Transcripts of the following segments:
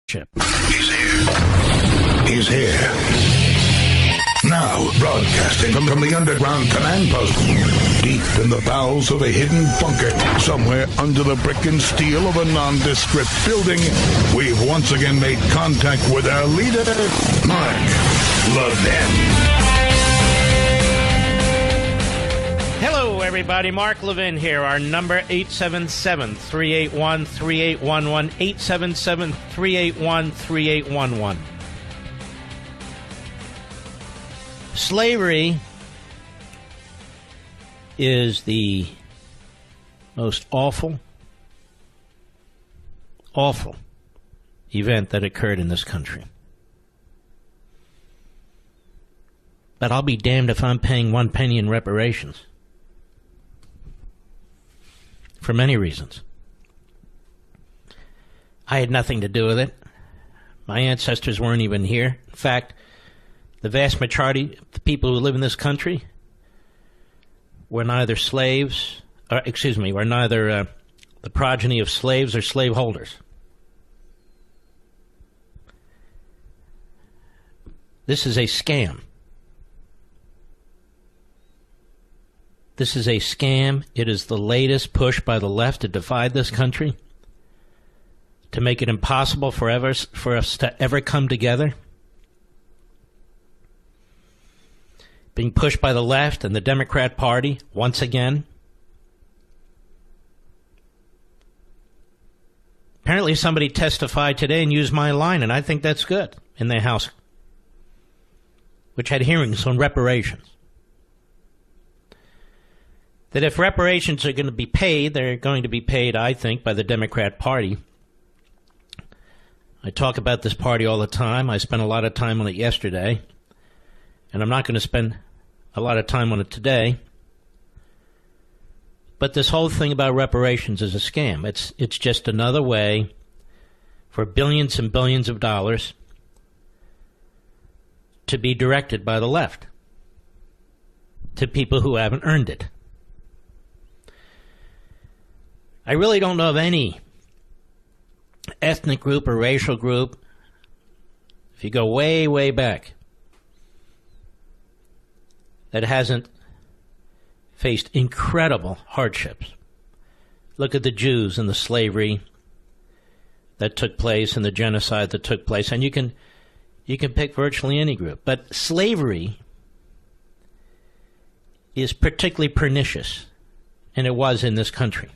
He's here. He's here. Now, broadcasting from the underground command post, deep in the bowels of a hidden bunker, somewhere under the brick and steel of a nondescript building, we've once again made contact with our leader, Mark Levin. Hello, everybody. Mark Levin here. Our number, 877-381-3811, 877-381-3811. Slavery is the most awful event that occurred in this country. But I'll be damned if I'm paying one penny in reparations. For many reasons. I had nothing to do with it. My ancestors weren't even here. In fact, the vast majority of the people who live in this country were neither slaves, were neither the progeny of slaves or slaveholders. This is a scam. This is a scam. It is the latest push by the left to divide this country, to make it impossible for us to ever come together. Being pushed by the left and the Democrat Party once again. Apparently somebody testified today and used my line, and I think that's good, in the House, which had hearings on reparations. That if reparations are going to be paid, they're going to be paid, I think, by the Democrat Party. I talk about this party all the time. I spent a lot of time on it yesterday, and I'm not going to spend a lot of time on it today. But this whole thing about reparations is a scam. It's just another way for billions and billions of dollars to be directed by the left to people who haven't earned it. I really don't know of any ethnic group or racial group, if you go way, way back, that hasn't faced incredible hardships. Look at the Jews and the slavery that took place and the genocide that took place, and you can pick virtually any group. But slavery is particularly pernicious, and it was in this country.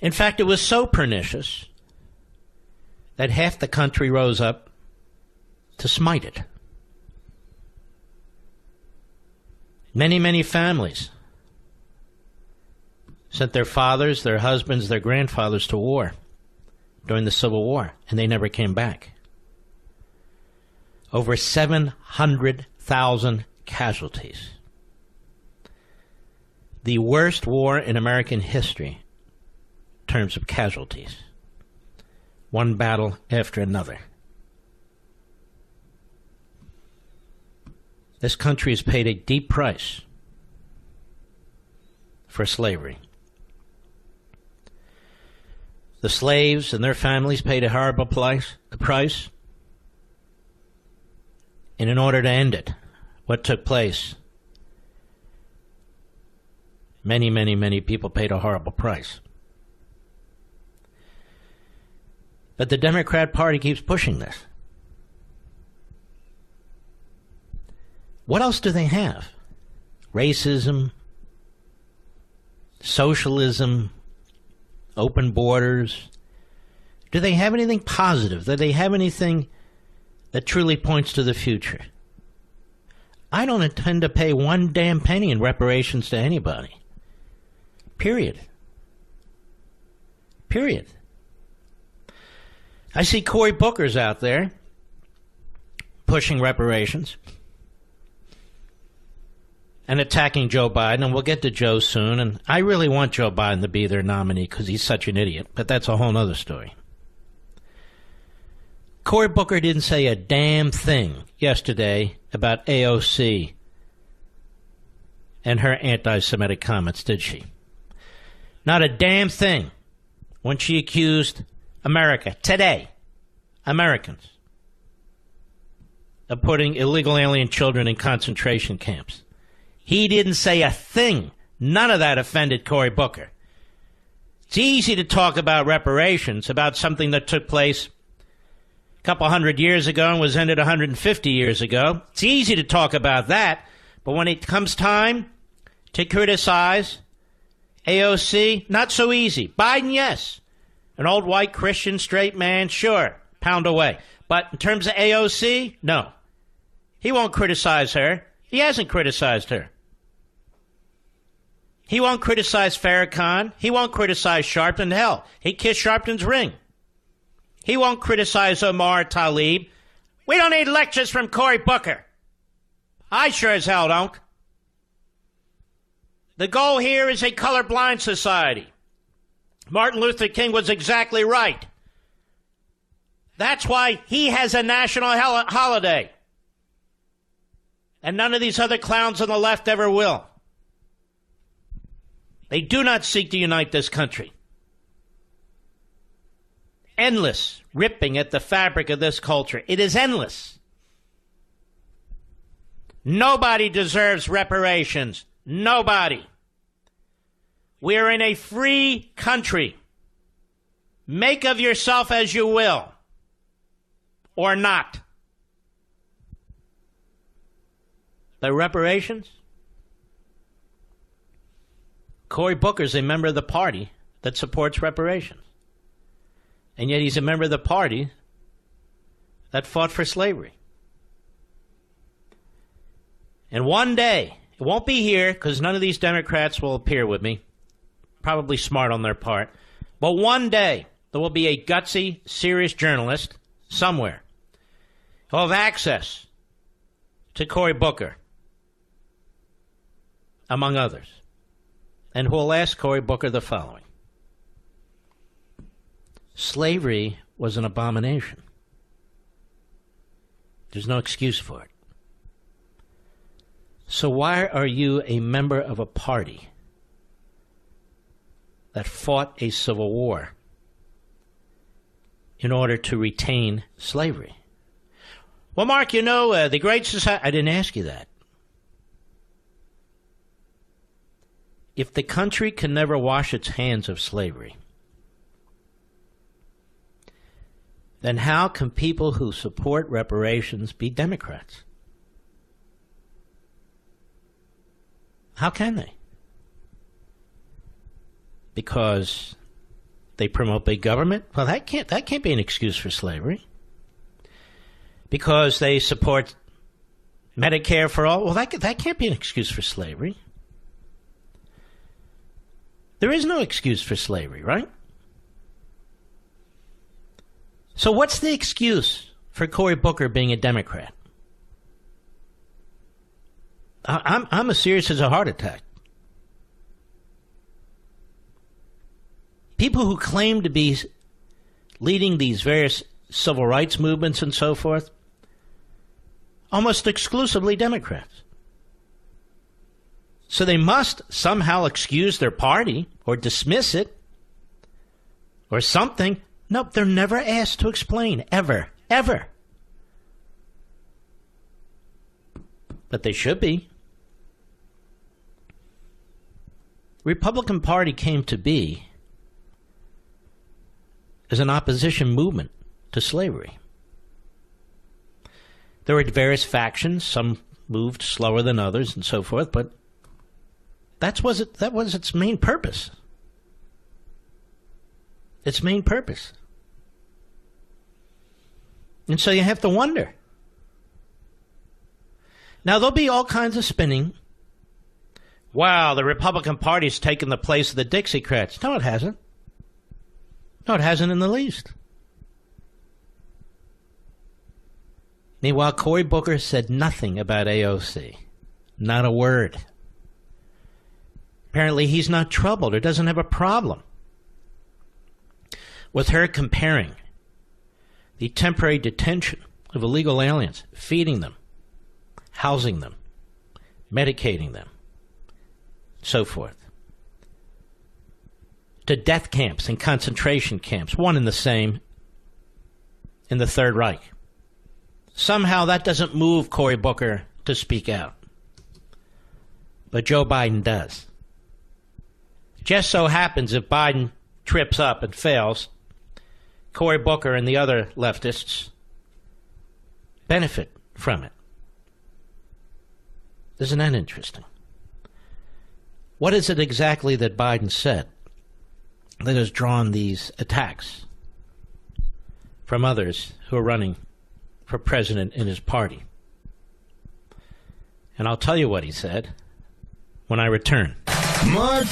In fact, it was so pernicious that half the country rose up to smite it. Many, many families sent their fathers, their husbands, their grandfathers to war during the Civil War, and they never came back. Over 700,000 casualties. The worst war in American history. Terms of casualties. One battle after another. This country has paid a deep price for slavery. The slaves and their families paid a horrible price. And in order to end it, what took place? Many, many, many people paid a horrible price. But the Democrat Party keeps pushing this. What else do they have? Racism, socialism, open borders. Do they have anything positive? Do they have anything that truly points to the future? I don't intend to pay one damn penny in reparations to anybody. Period. I see Cory Booker's out there pushing reparations and attacking Joe Biden, and we'll get to Joe soon, and I really want Joe Biden to be their nominee because he's such an idiot, but that's a whole other story. Cory Booker didn't say a damn thing yesterday about AOC and her anti-Semitic comments, did she? Not a damn thing when she accused America, today, Americans, of putting illegal alien children in concentration camps. He didn't say a thing. None of that offended Cory Booker. It's easy to talk about reparations, about something that took place a couple hundred years ago and was ended 150 years ago. It's easy to talk about that, but when it comes time to criticize AOC, not so easy. Biden, yes. An old white Christian straight man, sure, pound away. But in terms of AOC, no. He won't criticize her. He hasn't criticized her. He won't criticize Farrakhan. He won't criticize Sharpton. Hell, he kissed Sharpton's ring. He won't criticize Omar Tlaib. We don't need lectures from Cory Booker. I sure as hell don't. The goal here is a colorblind society. Martin Luther King was exactly right. That's why he has a national holiday. And none of these other clowns on the left ever will. They do not seek to unite this country. Endless ripping at the fabric of this culture. It is endless. Nobody deserves reparations. Nobody. We are in a free country. Make of yourself as you will. Or not. The reparations? Cory Booker's a member of the party that supports reparations. And yet he's a member of the party that fought for slavery. And one day, it won't be here because none of these Democrats will appear with me. Probably smart on their part. But one day, there will be a gutsy, serious journalist somewhere who will have access to Cory Booker, among others, and who will ask Cory Booker the following. Slavery was an abomination. There's no excuse for it. So why are you a member of a party that fought a civil war in order to retain slavery? Well, Mark, you know, the Great Society... I didn't ask you that. If the country can never wash its hands of slavery, then how can people who support reparations be Democrats? How can they? Because they promote big government? Well, that can't be an excuse for slavery. Because they support Medicare for all? Well, that can't be an excuse for slavery. There is no excuse for slavery, right? So what's the excuse for Cory Booker being a Democrat? I'm as serious as a heart attack. People who claim to be leading these various civil rights movements and so forth, almost exclusively Democrats. So they must somehow excuse their party or dismiss it or something. Nope, they're never asked to explain, ever, ever. But they should be. Republican Party came to be as an opposition movement to slavery. There were various factions, some moved slower than others and so forth, but that was its main purpose. Its main purpose. And so you have to wonder. Now, there'll be all kinds of spinning. Wow, the Republican Party's taken the place of the Dixiecrats. No, it hasn't. No, it hasn't in the least. Meanwhile, Cory Booker said nothing about AOC. Not a word. Apparently, he's not troubled or doesn't have a problem with her comparing the temporary detention of illegal aliens, feeding them, housing them, medicating them, so forth, to death camps and concentration camps, one and the same, in the Third Reich. Somehow that doesn't move Cory Booker to speak out. But Joe Biden does. Just so happens if Biden trips up and fails, Cory Booker and the other leftists benefit from it. Isn't that interesting? What is it exactly that Biden said that has drawn these attacks from others who are running for president in his party? And I'll tell you what he said when I return. Mark